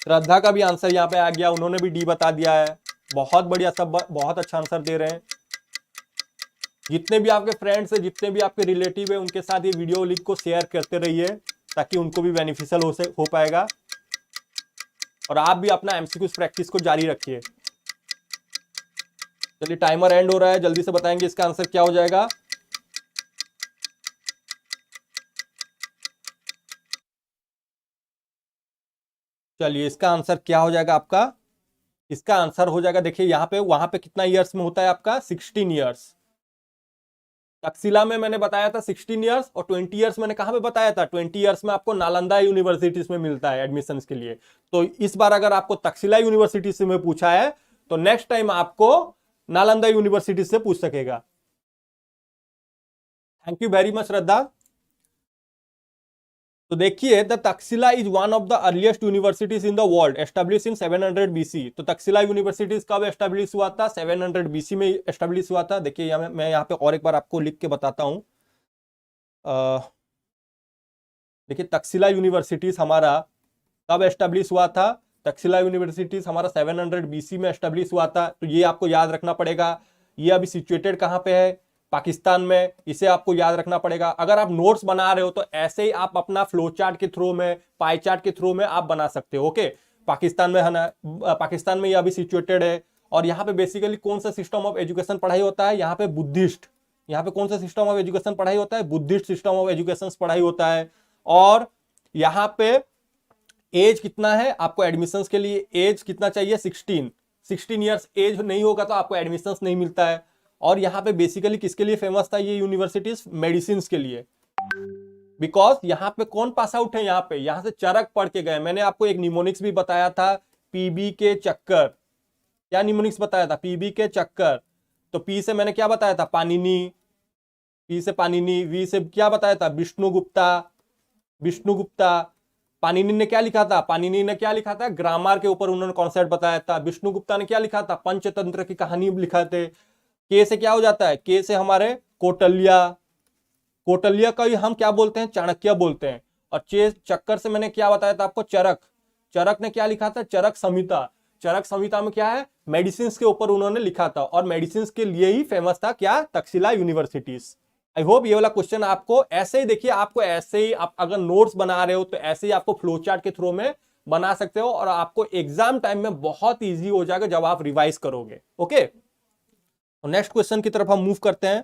श्रद्धा का भी आंसर यहाँ पे आ गया, उन्होंने भी डी बता दिया है, बहुत बढ़िया, सब बहुत अच्छा आंसर दे रहे हैं। जितने भी आपके फ्रेंड्स हैं, जितने भी आपके रिलेटिव है, उनके साथ ये वीडियो लिंक को शेयर करते रहिए ताकि उनको भी बेनिफिशियल हो पाएगा। और आप भी अपना एमसीक्यूज प्रैक्टिस को जारी रखिए। चलिए टाइमर एंड हो रहा है, जल्दी से बताएंगे इसका आंसर क्या हो जाएगा। चलिए इसका आंसर क्या हो जाएगा आपका, इसका आंसर हो जाएगा, देखिए यहाँ पे, वहां पे कितना ईयर्स में होता है आपका, 16 ईयर्स। तक्षशिला में मैंने बताया था 16 ईयर्स, और 20 ईयर्स मैंने कहां पे बताया था, 20 ईयर्स में आपको नालंदा यूनिवर्सिटीज में मिलता है एडमिशन के लिए। तो इस बार अगर आपको तक्षशिला यूनिवर्सिटी से में पूछा है तो नेक्स्ट टाइम आपको नालंदा यूनिवर्सिटी से पूछ सकेगा। थैंक यू वेरी मच श्रद्धा। तो देखिए the Takshashila is one of the earliest universities in the world, establish in 700 BC। तो तक्षशिला यूनिवर्सिटीज कब एस्टेब्लिश हुआ था, 700 BC में एस्टेब्लिश हुआ था। देखिए मैं यहाँ पे और एक बार आपको लिख के बताता हूँ। देखिए तक्षशिला यूनिवर्सिटीज हमारा कब एस्टेब्लिश हुआ था, तक्षशिला यूनिवर्सिटीज हमारा 700 BC में एस्टेब्लिश हुआ था। तो ये आपको याद रखना पड़ेगा। ये अभी सिचुएटेड कहाँ पे है, पाकिस्तान में, इसे आपको याद रखना पड़ेगा। अगर आप नोट्स बना रहे हो तो ऐसे ही आप अपना फ्लो चार्ट के थ्रू में, पाई चार्ट के थ्रू में आप बना सकते हो। ओके, पाकिस्तान में है ना, पाकिस्तान में ये अभी सिचुएटेड है। और यहाँ पे बेसिकली कौन सा सिस्टम ऑफ एजुकेशन पढ़ाई होता है, यहाँ पे बुद्धिस्ट, यहाँ पे कौन सा सिस्टम ऑफ एजुकेशन पढ़ाई होता है, बुद्धिस्ट सिस्टम ऑफ एजुकेशन पढ़ाई होता है। और यहाँ पे एज कितना है आपको एडमिशंस के लिए, एज कितना चाहिए, 16 ईयर्स एज नहीं होगा तो आपको एडमिशंस नहीं मिलता है। और यहाँ पे बेसिकली किसके लिए फेमस था ये यूनिवर्सिटीज, मेडिसिन के लिए। बिकॉज यहाँ पे कौन पास आउट है, यहाँ से चरक पढ़ के गए। मैंने आपको एक निमोनिक्स भी बताया था, पीबी के चक्कर, क्या निमोनिक्स बताया था, पीबी के चक्कर। तो पी से मैंने क्या बताया था, पानिनी, पी से पानिनी, वी से क्या बताया था, विष्णुगुप्ता। पानिनी ने क्या लिखा था, पानिनी ने क्या लिखा था, ग्रामर के ऊपर उन्होंने कॉन्सेप्ट बताया था। विष्णुगुप्ता ने क्या लिखा था, पंचतंत्र की कहानी लिखा थे। के से क्या हो जाता है, के से हमारे कौटिल्य, कौटिल्य का ही हम क्या बोलते हैं, चाणक्य बोलते हैं। और चक्कर से मैंने क्या बताया था आपको, चरक, चरक ने क्या लिखा था, चरक संहिता। चरक संहिता में क्या है, मेडिसिन के ऊपर उन्होंने लिखा था। और मेडिसिन के लिए ही फेमस था क्या, तक्षशिला यूनिवर्सिटीज। आई होप ये वाला क्वेश्चन आपको ऐसे ही, देखिए आपको ऐसे ही, आप अगर नोट्स बना रहे हो तो ऐसे ही आपको फ्लो चार्ट के थ्रू में बना सकते हो और आपको एग्जाम टाइम में बहुत इजी हो जाएगा जब आप रिवाइज करोगे। ओके, तो नेक्स्ट क्वेश्चन की तरफ हम मूव करते हैं।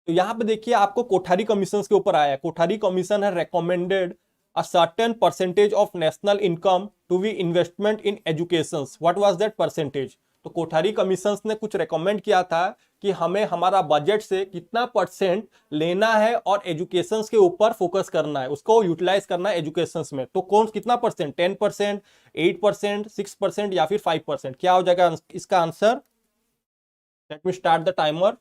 तो यहां पे देखिए आपको कोठारी कमीशन के ऊपर आया है। कोठारी कमीशन है recommended a certain percentage of national income to be investment in education. What was that percentage? तो कोठारी कमीशंस ने कुछ रेकमेंड किया था कि हमें हमारा बजट से कितना परसेंट लेना है और एजुकेशन के ऊपर फोकस करना है, उसको यूटिलाइज करना है एजुकेशन में। तो कौन कितना परसेंट, 10%, 8%, 6% या फिर 5%? क्या हो जाएगा इसका answer? Late me start the timer.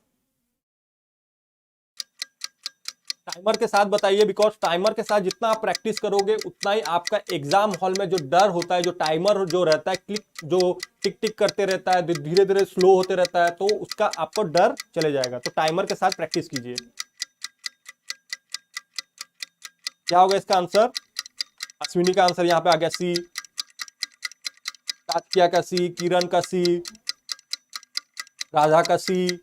Timer के साथ बताइए, बिकॉज टाइमर के साथ जितना आप प्रैक्टिस करोगे उतना ही आपका एग्जाम हॉल में जो डर होता है, जो टाइमर जो रहता है, क्लिक जो टिक टिक करते रहता है, धीरे धीरे स्लो होते रहता है, तो उसका आपको डर चले जाएगा। तो टाइमर के साथ प्रैक्टिस कीजिए। क्या होगा इसका आंसर? अश्विनी का आंसर यहाँ पे आ गया सी, तात्या का सी, किरण का सी, राधा का सी,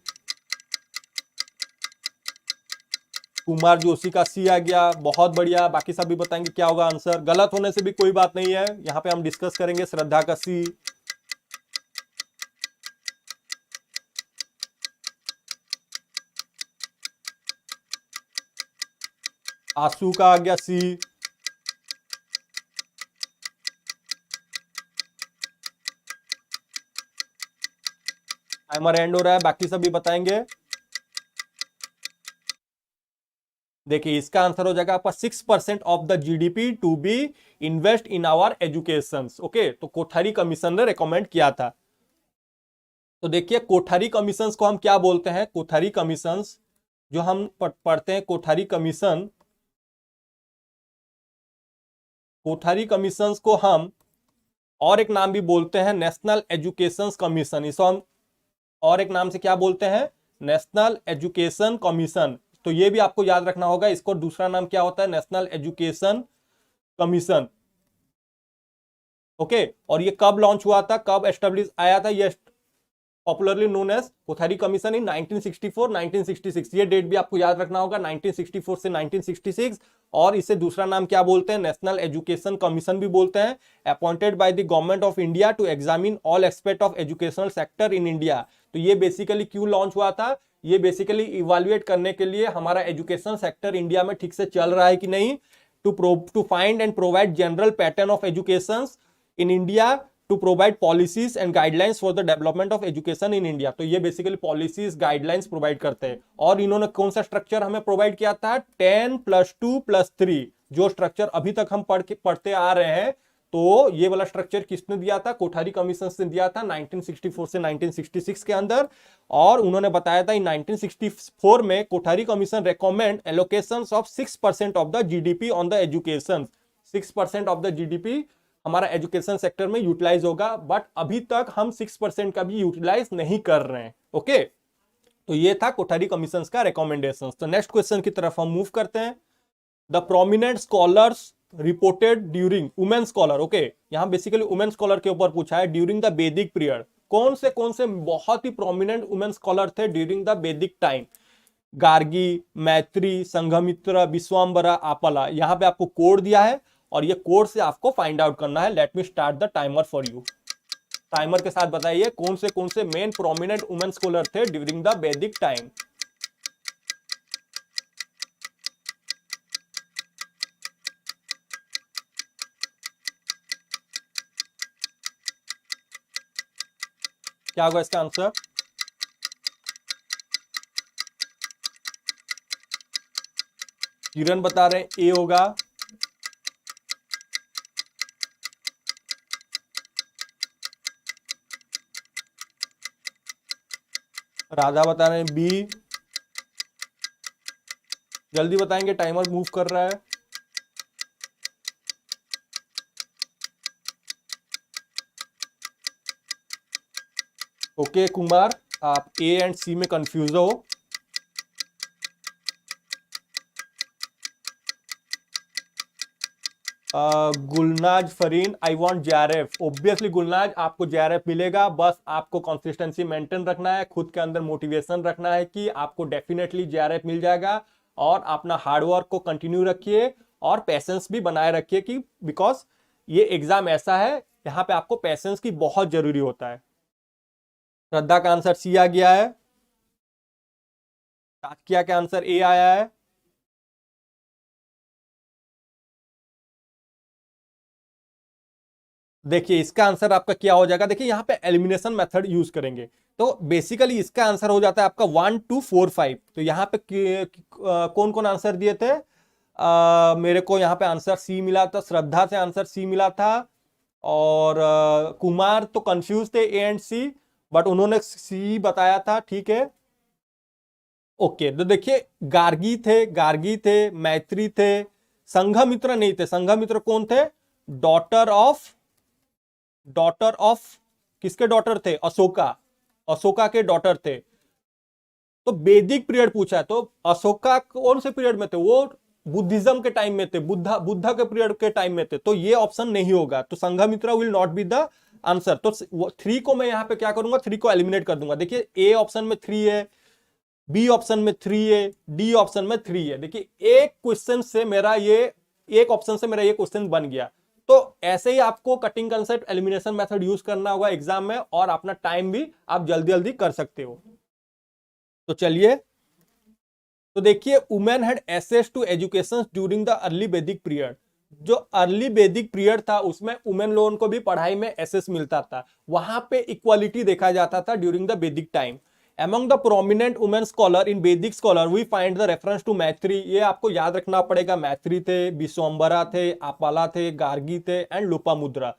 कुमार जोशी का सी आ गया, बहुत बढ़िया। बाकी सब भी बताएंगे क्या होगा आंसर। गलत होने से भी कोई बात नहीं है, यहाँ पे हम डिस्कस करेंगे। श्रद्धा का सी, आंसू का आ गया सी, टाइमर एंड हो रहा है, बाकी सब भी बताएंगे। देखिए इसका आंसर हो जाएगा आपका 6% of the GDP to be invest in our education. Okay, तो कोठारी कमीशन ने रेकमेंड किया था। तो देखिए कोठारी कमीशंस को हम क्या बोलते हैं? कोठारी कमीशंस जो हम पढ़ते हैं, कोठारी कमीशन, कोठारी कमीशंस को हम और एक नाम भी बोलते हैं नेशनल एजुकेशन कमीशन। इसको हम और एक नाम से क्या बोलते हैं? National education commission. तो ये भी आपको याद रखना होगा, इसको दूसरा नाम क्या होता है? National education commission. ओके, और ये कब लॉन्च हुआ था, कब एस्टेब्लिश आया था? ये popularly known as Kothari commission in 1964 1966। ये डेट भी आपको याद रखना होगा, 1964 से 1966। और इसे दूसरा नाम क्या बोलते हैं? नेशनल एजुकेशन कमीशन भी बोलते हैं। Appointed by the government of India to examine all aspect of educational sector in India. तो ये बेसिकली क्यों लॉन्च हुआ था? ये बेसिकली इवैल्यूएट करने के लिए हमारा एजुकेशन सेक्टर इंडिया में ठीक से चल रहा है कि नहीं, to find and provide general pattern of education in India, to provide policies and guidelines for the development of education in India. तो ये बेसिकली पॉलिसीज गाइडलाइंस प्रोवाइड करते हैं। और इन्होंने कौन सा स्ट्रक्चर हमें प्रोवाइड किया था? 10+2+3, जो स्ट्रक्चर अभी तक हम पढ़ते आ रहे हैं। तो ये वाला स्ट्रक्चर किसने दिया था? कोठारी कमीशन ने दिया था 1964 से 1966 के अंदर। और उन्होंने बताया था इन 1964 में Kothari commission recommend allocations of 6% of the GDP on the education. 6% of the GDP हमारा एजुकेशन सेक्टर में यूटिलाइज होगा, बट अभी तक हम 6% का भी यूटिलाइज नहीं कर रहे हैं। ओके, तो ये था कोठारी कमीशन का रिकमेंडेशन। तो नेक्स्ट क्वेश्चन की तरफ हम मूव करते हैं। The prominent scholars reported during women scholar. Okay, यहां बेसिकली वुमेन स्कॉलर के ऊपर पूछा है। ड्यूरिंग द वैदिक पीरियड कौन से बहुत ही प्रोमिनेंट वुमेन स्कॉलर थे during the Vedic time? Gargi, मैत्री, संघमित्रा, विश्वाम्बरा, आपला। यहां पे आपको कोड दिया है और ये कोड से आपको फाइंड आउट करना है। Late me start the timer for you. Timer के साथ बताइए कौन से मेन प्रोमिनेंट वुमेन स्कॉलर थे ड्यूरिंग द वैदिक टाइम? क्या होगा इसका आंसर? किरण बता रहे हैं ए होगा, राधा बता रहे हैं बी। जल्दी बताएंगे, टाइमर मूव कर रहा है। ओके कुमार, आप ए एंड सी में कंफ्यूज हो। Gulnaz Fareen, I want JRF. Obviously Gulnaz, आपको जेआरएफ मिलेगा, बस आपको कंसिस्टेंसी मेंटेन रखना है, खुद के अंदर मोटिवेशन रखना है कि आपको डेफिनेटली जेआरएफ मिल जाएगा। और अपना हार्डवर्क को कंटिन्यू रखिए और पेशेंस भी बनाए रखिए, कि बिकॉज ये एग्जाम ऐसा है यहाँ पे आपको पेशेंस की बहुत जरूरी होता है। श्रद्धा का आंसर सी आ गया है, ताकिया का आंसर ए आया है, देखिए इसका आंसर आपका क्या हो जाएगा, देखिए यहाँ पे एलिमिनेशन मेथड यूज करेंगे तो बेसिकली इसका आंसर हो जाता है आपका 1 2 4 5। तो यहाँ पे कौन कौन आंसर दिए थे, मेरे को यहाँ पे आंसर सी मिला था, श्रद्धा से आंसर सी मिला था, और कुमार तो कंफ्यूज थे ए एंड सी, बट उन्होंने सी बताया था, ठीक है। ओके तो देखिए गार्गी थे, मैत्री थे, संघमित्र नहीं थे। संघमित्र कौन थे, डॉटर ऑफ किसके डॉटर थे, अशोका के डॉटर थे। तो वैदिक पीरियड पूछा है, तो अशोका कौन से पीरियड में थे, वो बुद्धिज्म के टाइम में थे, बुद्धा के पीरियड के टाइम में थे, तो ये ऑप्शन नहीं होगा। तो Sanghamitra will not be the answer. तो 3 को मैं यहां पे क्या करूंगा, 3 को एलिमिनेट कर दूंगा। देखिए ए ऑप्शन में 3 है, बी ऑप्शन में 3 है, डी ऑप्शन में 3 है। देखिए एक क्वेश्चन से मेरा ये, एक ऑप्शन से मेरा ये क्वेश्चन बन गया। तो ऐसे ही आपको cutting concept elimination method use करना होगा एग्जाम में, और अपना टाइम भी आप जल्दी जल्दी कर सकते हो। तो चलिए, तो देखिए women had access to education during the early Vedic period. जो अर्ली वैदिक पीरियड था उसमें वुमेन लोगों को भी पढ़ाई में एक्सेस मिलता था, वहां पे इक्वालिटी देखा जाता था during the Vedic time. Among the prominent women scholar in Vedic scholar we find the reference to मैत्री। ये आपको याद रखना पड़ेगा, मैत्री थे, विश्वम्बरा थे, आपाला थे, गार्गी थे एंड लोपामुद्रा।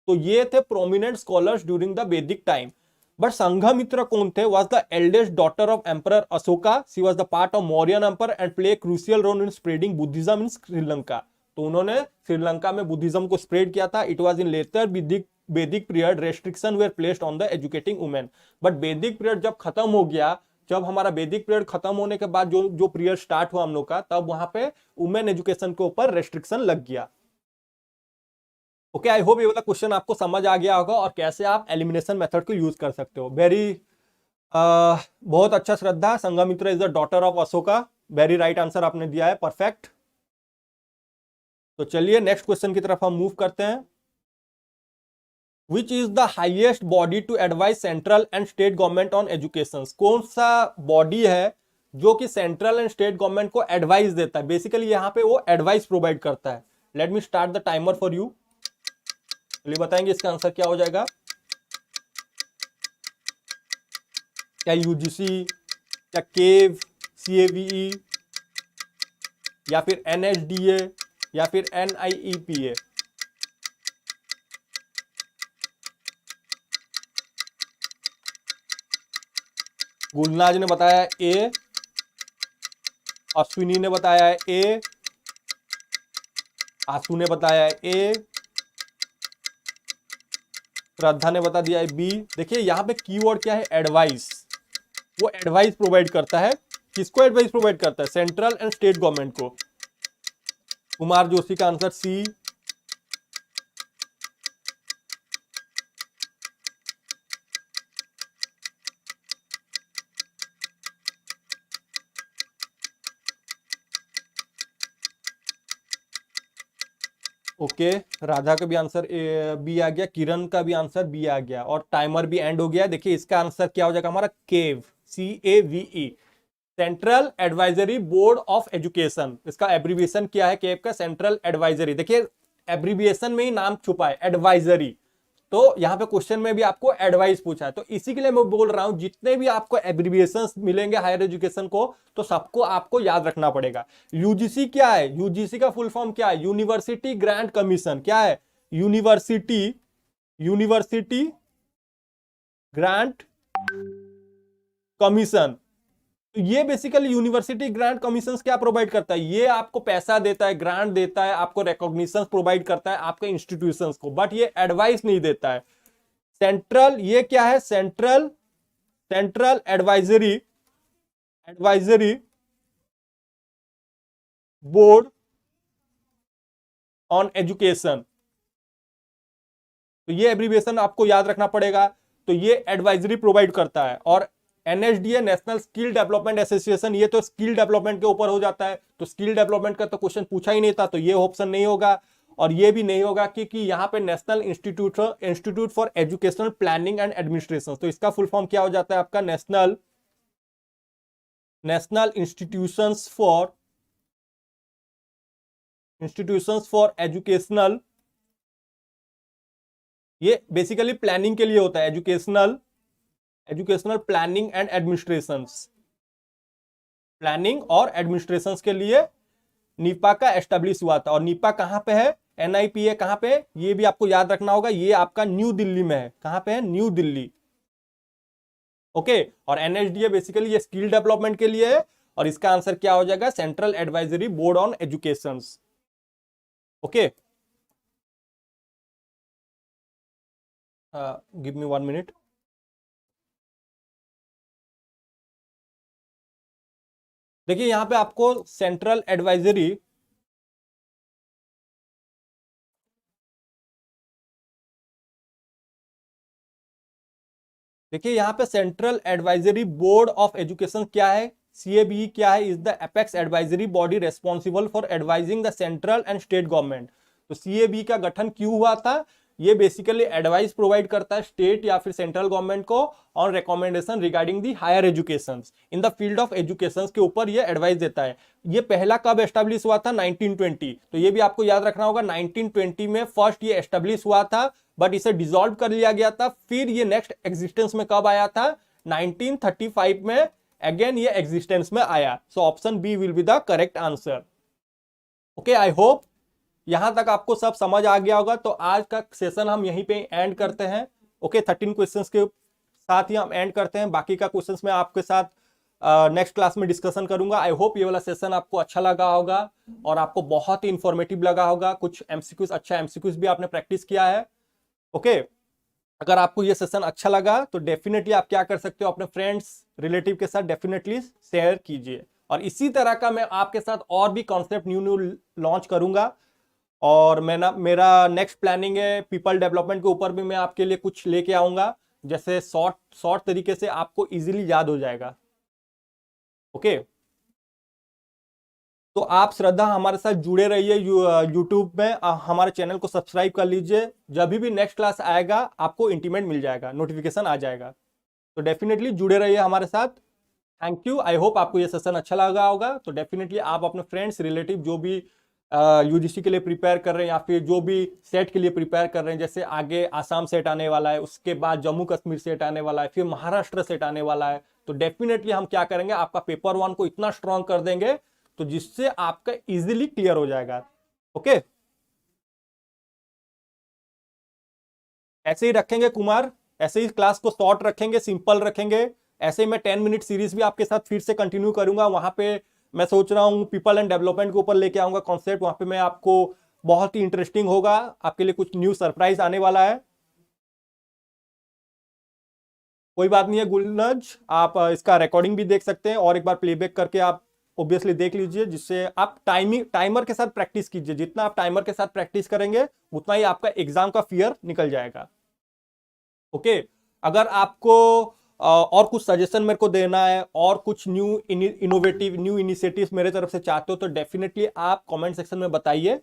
तो ये थे prominent scholars during the Vedic time. But Sanghamitra कौन थे, was the eldest daughter of emperor Ashoka. She was the part of Mauryan empire and play crucial role in spreading Buddhism in Sri Lanka. तो उन्होंने श्रीलंका में बुद्धिज्म को स्प्रेड किया था। It was in later Vedic period restriction were placed on the educating women. But Vedic period जब खत्म हो गया, जब हमारा वैदिक पीरियड खत्म होने के बाद जो जो पीरियड स्टार्ट हुआ हम लोग का, तब वहां पे वुमेन एजुकेशन के ऊपर रेस्ट्रिक्शन लग गया। ओके, आई होप ये वाला क्वेश्चन आपको समझ आ गया होगा और कैसे आप एलिमिनेशन मेथड को यूज कर सकते हो। बहुत अच्छा Shraddha, Sanghamitra is the daughter of Ashoka, very right answer आपने दिया है, परफेक्ट। तो चलिए नेक्स्ट क्वेश्चन की तरफ हम मूव करते हैं। Which is the highest body to advise central and state government on education. कौन सा बॉडी है जो कि सेंट्रल एंड स्टेट गवर्नमेंट को एडवाइस देता है, बेसिकली यहां पे वो एडवाइस प्रोवाइड करता है। Late me start the timer for you. चलिए बताएंगे इसका आंसर क्या हो जाएगा। क्या यूजीसी, क्या केव, सीएवीई, या फिर एनएसडीए, या फिर एनआईईपीए। गुलनाज ने बताया ए, अश्विनी ने बताया है ए, आसू ने बताया है ए, श्रद्धा ने बता दिया है बी। देखिए यहां पे कीवर्ड क्या है, एडवाइस। वो एडवाइस प्रोवाइड करता है, किसको एडवाइस प्रोवाइड करता है, सेंट्रल एंड स्टेट गवर्नमेंट को। कुमार जोशी का आंसर सी। ओके, राधा का भी आंसर बी आ गया, किरण का भी आंसर बी आ गया, और टाइमर भी एंड हो गया। देखिए इसका आंसर क्या हो जाएगा हमारा, केव, CAVE, central advisory board of education. इसका एब्रीविएशन क्या है केव का, सेंट्रल एडवाइजरी। देखिए एब्रीविएशन में ही नाम छुपा है, एडवाइजरी। तो यहां पे क्वेश्चन में भी आपको एडवाइस पूछा है, तो इसी के लिए मैं बोल रहा हूं जितने भी आपको एब्रीविएशंस मिलेंगे हायर एजुकेशन को, तो सबको आपको याद रखना पड़ेगा। यूजीसी क्या है, यूजीसी का फुल फॉर्म क्या है, यूनिवर्सिटी ग्रांट कमीशन। क्या है, यूनिवर्सिटी ग्रांट कमीशन। तो ये बेसिकली यूनिवर्सिटी ग्रांट कमीशन क्या प्रोवाइड करता है, ये आपको पैसा देता है, ग्रांट देता है, आपको रिकॉग्निशन प्रोवाइड करता है आपके इंस्टीट्यूशंस को, बट ये एडवाइस नहीं देता है। सेंट्रल, ये क्या है, central advisory board on education. तो ये एब्रीविएशन आपको याद रखना पड़ेगा। तो ये एडवाइजरी प्रोवाइड करता है। और NSDA, national skill development association, ये तो स्किल डेवलपमेंट के ऊपर हो जाता है। तो स्किल डेवलपमेंट का तो क्वेश्चन पूछा ही नहीं था, तो ये ऑप्शन नहीं होगा। और ये भी नहीं होगा क्योंकि यहाँ पे national institute for educational planning and administration. तो इसका फुल फॉर्म क्या हो जाता है आपका, नेशनल इंस्टीट्यूशंस फॉर एजुकेशनल ये बेसिकली प्लानिंग के लिए होता है, educational planning and administrations, planning और एडमिनिस्ट्रेशंस के लिए नीपा का एस्टेब्लिश हुआ था। और नीपा कहां पे है, NIPA कहां पे है, ये भी आपको याद रखना होगा, ये आपका न्यू दिल्ली में है। कहां पे है, न्यू दिल्ली। ओके, और NHDA बेसिकली ये स्किल डेवलपमेंट के लिए है, और इसका आंसर क्या हो जाएगा, central advisory board on education. Okay, give me 1 minute. देखिए यहां पे आपको सेंट्रल एडवाइजरी, देखिए यहां पे central advisory board of education क्या है, CABE क्या है, is the apex advisory body responsible for advising the central and state government. तो CABE का गठन क्यों हुआ था, ये बेसिकली एडवाइस प्रोवाइड करता है स्टेट या फिर सेंट्रल गवर्नमेंट को on recommendation regarding the higher education in the field of education के ऊपर ये एडवाइस देता है। ये पहला कब एस्टेब्लिश हुआ था, 1920। तो ये भी आपको याद रखना होगा, 1920 में फर्स्ट ये एस्टेब्लिश हुआ था, बट इसे डिसॉल्व कर लिया गया था। फिर ये नेक्स्ट एग्जिस्टेंस में कब आया था, 1935 में अगेन ये एग्जिस्टेंस में आया। So option B will be the correct answer. Okay, I hope यहां तक आपको सब समझ आ गया होगा। तो आज का सेशन हम यहीं पे एंड करते हैं। ओके, 13 क्वेश्चंस के साथ ही हम एंड करते हैं। बाकी का क्वेश्चंस मैं आपके साथ नेक्स्ट क्लास में डिस्कशन करूंगा। आई होप ये वाला सेशन आपको अच्छा लगा होगा और आपको बहुत ही इंफॉर्मेटिव लगा होगा। कुछ MCQs, अच्छा MCQs भी आपने प्रैक्टिस किया है। ओके, अगर आपको ये सेशन अच्छा लगा तो डेफिनेटली आप क्या कर सकते हो, अपने फ्रेंड्स रिलेटिव के साथ डेफिनेटली शेयर कीजिए। और इसी तरह का मैं आपके साथ और भी कॉन्सेप्ट न्यू लॉन्च करूंगा। और मेरा नेक्स्ट प्लानिंग है पीपल डेवलपमेंट के ऊपर भी मैं आपके लिए कुछ लेके आऊंगा, जैसे शॉर्ट तरीके से आपको इजीली याद हो जाएगा। ओके, तो आप श्रद्धा हमारे साथ जुड़े रहिए यूट्यूब में। हमारे चैनल को सब्सक्राइब कर लीजिए। जब भी नेक्स्ट क्लास आएगा आपको इंटीमेट मिल जाएगा, नोटिफिकेशन आ जाएगा। तो डेफिनेटली जुड़े रहिए हमारे साथ। Thank you. आई होप आपको ये सेशन अच्छा लगा होगा। तो डेफिनेटली आप अपने फ्रेंड्स रिलेटिव जो भी UGC के लिए प्रिपेयर कर रहे हैं या फिर जो भी सेट के लिए प्रिपेयर कर रहे हैं, जैसे आगे आसाम सेट आने वाला है, उसके बाद जम्मू कश्मीर सेट आने वाला है, फिर महाराष्ट्र सेट आने वाला है, तो डेफिनेटली हम क्या करेंगे, आपका पेपर 1 को इतना स्ट्रांग कर देंगे तो जिससे आपका इजीली क्लियर हो जाएगा। ओके, ऐसे ही रखेंगे कुमार, ऐसे ही क्लास को शॉर्ट रखेंगे, सिंपल रखेंगे। ऐसे ही मैं 10 मिनट सीरीज भी आपके साथ फिर से कंटिन्यू करूंगा। वहां पे मैं सोच रहा हूं पीपल एंड डेवलपमेंट के ऊपर लेके आऊंगा कॉन्सेप्ट। वहां पे मैं आपको बहुत ही इंटरेस्टिंग होगा, आपके लिए कुछ न्यू सरप्राइज आने वाला है। कोई बात नहीं है गुलनज, आप इसका रिकॉर्डिंग भी देख सकते हैं और एक बार प्लेबैक करके आप ऑब्वियसली देख लीजिए, जिससे आप टाइमर के साथ प्रैक्टिस कीजिए। जितना आप टाइमर के साथ प्रैक्टिस करेंगे उतना ही आपका एग्जाम का फियर निकल जाएगा। ओके, अगर आपको और कुछ सजेशन मेरे को देना है और कुछ न्यू इनोवेटिव न्यू इनिशिएटिव्स मेरे तरफ से चाहते हो तो डेफिनेटली आप कमेंट सेक्शन में बताइए,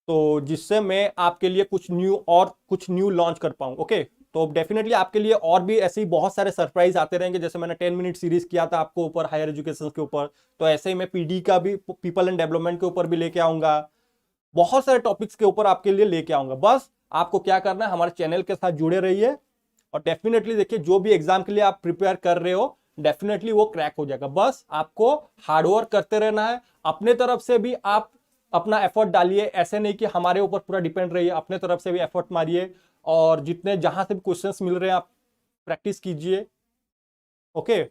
तो जिससे मैं आपके लिए कुछ न्यू लॉन्च कर पाऊं। ओके, तो डेफिनेटली आपके लिए और भी ऐसे ही बहुत सारे सरप्राइज आते रहेंगे। जैसे मैंने 10 मिनट सीरीज किया था आपको ऊपर हायर एजुकेशन के ऊपर, तो ऐसे ही मैं PD का भी, पीपल एंड डेवलपमेंट के ऊपर भी लेके आऊंगा। बहुत सारे टॉपिक्स के ऊपर आपके लिए लेके आऊंगा। बस आपको क्या करना है, हमारे चैनल के साथ जुड़े रहिए और डेफिनेटली देखिए जो भी एग्जाम के लिए आप प्रिपेयर कर रहे हो डेफिनेटली वो क्रैक हो जाएगा। बस आपको हार्डवर्क करते रहना है। अपने तरफ से भी आप अपना एफर्ट डालिए, ऐसे नहीं कि हमारे ऊपर पूरा डिपेंड रहिए, अपने तरफ से भी एफर्ट मारिए और जितने जहां से भी क्वेश्चंस मिल रहे हैं आप प्रैक्टिस कीजिए। ओके,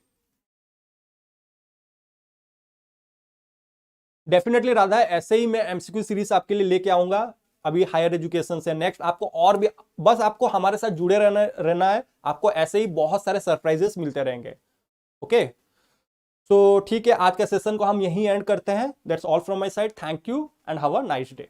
डेफिनेटली राधा, ऐसे ही मैं MCQ सीरीज आपके लिए लेके आऊंगा अभी हायर एजुकेशन से नेक्स्ट। आपको और भी बस आपको हमारे साथ जुड़े रहना है। आपको ऐसे ही बहुत सारे सरप्राइजेस मिलते रहेंगे। ओके, तो ठीक है, आज के सेशन को हम यहीं एंड करते हैं। That's all from my side. Thank you and have a nice day.